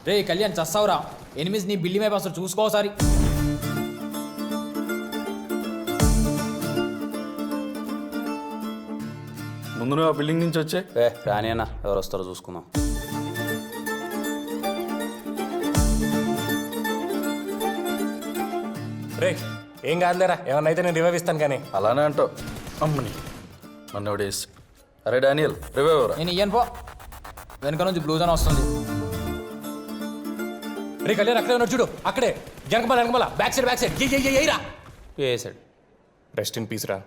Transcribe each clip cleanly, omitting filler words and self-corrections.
రే కళ్యాణ్ చస్తావురా, ఎనిమిది నీ బిల్లి మీద అసలు చూసుకోసారి. ముందు నువ్వు ఆ బిల్డింగ్ నుంచి వచ్చే. రాని అన్న, ఎవరు వస్తారో చూసుకుందాం. రే ఏం కాదులేరా, ఏమన్నా అయితే నేను రివైవ్ ఇస్తాను కానీ. అలానే అంటావు అమ్మని మన డేస్. అరే డానియల్ రివైవ్ ఎవరా? నేను ఇయ్యను పో, వెనక నుంచి బ్లూజ్ అని వస్తుంది. రే కళ్యాణ్ అక్కడే ఉన్నాడు చూడు, అక్కడే వెనకమల బ్యాక్ సైడ్ ఏరా. వేసాడు. రెస్ట్ ఇన్ పీస్ రా.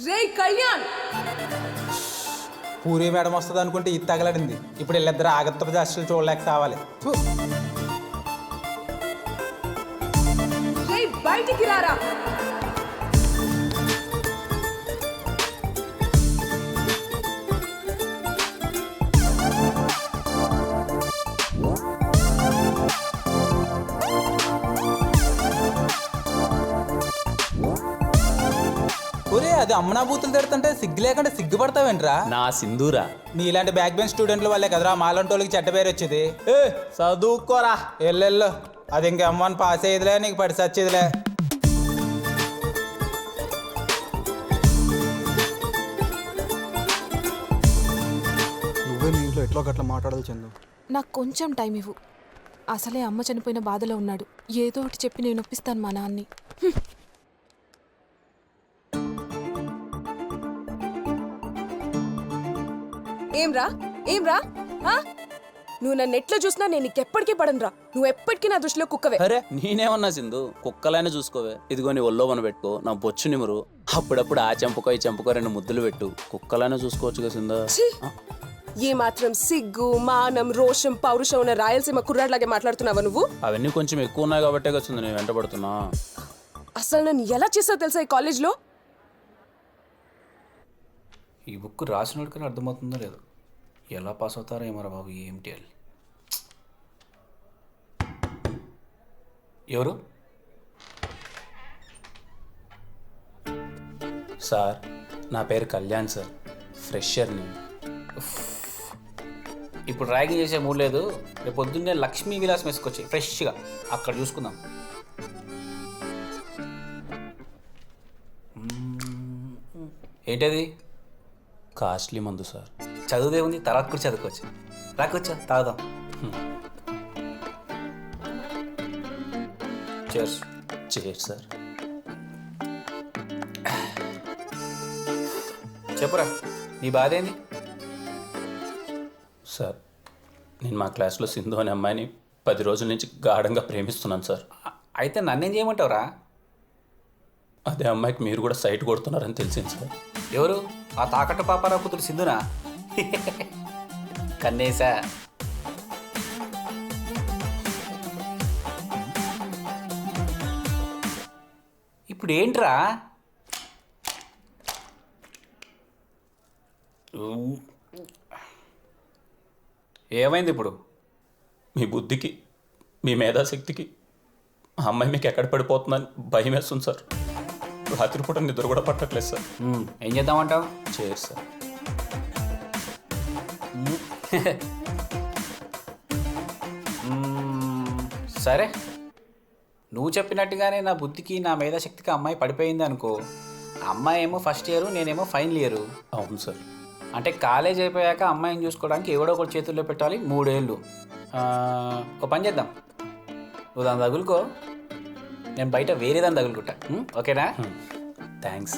రే కళ్యాణ్, పూరి మేడం వస్తుంది అనుకుంటే ఇది తగలడింది. ఇప్పుడు వీళ్ళిద్దరు ఆగత్త జాస్టులు చూడలేక కావాలి. రే బయటికి రారా. పూరి అది అమ్మనా బూతులు తిడుతుంటే సిగ్గు లేకుండా సిగ్గుపడతావేంట్రా? నా సింధూరా. నీలాంటి బ్యాక్ బెంచ్ స్టూడెంట్ల వల్లే కదరా మాలంటోళ్ళకి చెడ్డ పేరు వచ్చేది. చదువుకోరా. ఎల్లెల్లో అది ఇంక అమ్మని పాస్ అయ్యేదిలే, నీకు పడి సచ్చేదిలే. నువ్వే మీ ఇంట్లో ఎట్లా గట్లా మాట్లాడాలి చందు. నాకు కొంచెం టైం ఇవ్వు. అసలే అమ్మ చనిపోయిన బాధలో ఉన్నాడు. ఏదో ఒకటి చెప్పి నేను ఒప్పిస్తాను మా నాన్ని. ఏం రా నువ్వు నన్ను ఎట్లా చూసినా నేను నీకెప్పటికీ పడనురా. నువ్వు ఎప్పటికీ నా దృష్టిలో కుక్కవే. అరే నేనేమన్నా సింధు, కుక్కలైనా చూసుకోవే. ఇదిగో నీ ఒళ్ళో మన పెట్టుకో, నా బొచ్చు నిమురు. అప్పుడప్పుడు ఆ చెంపకో ఈ చెంపకో 2 ముద్దులు పెట్టు. కుక్కలైనా చూసుకోవచ్చుగా సింధు. ఏ మాత్రం సిగ్గు, మానం, రోషం, పౌరుషం ఉన్న రాయలసీమ కుర్రాడ్లాగే మాట్లాడుతున్నావా నువ్వు? అవన్నీ కొంచెం ఎక్కువ ఉన్నాయి కాబట్టే కదా నేను వెంటబడుతున్నా. అసలు నన్ను ఎలా చేసావు తెలుసా ఈ కాలేజ్లో? ఈ బుక్ రాసినోడు కానీ అర్థమవుతుందో లేదు. ఎలా పాస్ అవుతారో ఏమరా బాబు, ఏంటి అని. ఎవరు సార్? నా పేరు కళ్యాణ్ సార్, ఫ్రెషర్ని. ఇప్పుడు ర్యాగింగ్ చేసే మూడు లేదు. రేపు పొద్దున్నే లక్ష్మీ విలాస్ మెస్కొచ్చి ఫ్రెష్గా అక్కడ చూసుకుందాం. ఏంటది? కాస్ట్లీ మందు సార్. చదువుదే ఉంది, తర్వాత కూడా చదువుకోవచ్చు. రాకొచ్చా తాగుదాం. చేర్స్. Chairs sir. చెప్పురా, నీ బాధ ఏంది? సార్, నేను మా క్లాస్లో సింధు అనే అమ్మాయిని 10 రోజుల నుంచి గాఢంగా ప్రేమిస్తున్నాను సార్. అయితే నన్నేం చేయమంటావురా? అదే అమ్మాయికి మీరు కూడా సైట్ కొడుతున్నారని తెలిసింది సార్. ఎవరు? ఆ తాకట్టు పాపారావు కూతురు సింధునా? కన్నేసా. ఇప్పుడు ఏంట్రా? ఏమైంది ఇప్పుడు? మీ బుద్ధికి, మీ మేధాశక్తికి ఆ అమ్మాయి మీకు ఎక్కడ పడిపోతుందని భయం వేస్తుంది సార్. రాత్రిపూట నిద్ర కూడా పట్టట్లేదు సార్. ఏం చేద్దామంటావు? చేయరు సార్. సరే, నువ్వు చెప్పినట్టుగానే నా బుద్ధికి నా మేధాశక్తికి అమ్మాయి పడిపోయింది అనుకో. అమ్మాయి ఏమో ఫస్ట్ ఇయర్, నేనేమో ఫైనల్ ఇయర్. అవును సార్. అంటే కాలేజ్ అయిపోయాక అమ్మాయిని చూసుకోవడానికి ఎవడో ఒకటి చేతుల్లో పెట్టాలి 3 ఏళ్ళు. ఒక పని చేద్దాం, నువ్వు దాన్ని తగులుకో, నేను బయట వేరే దాన్ని తగులుకుంటా. ఓకేనా? థ్యాంక్స్.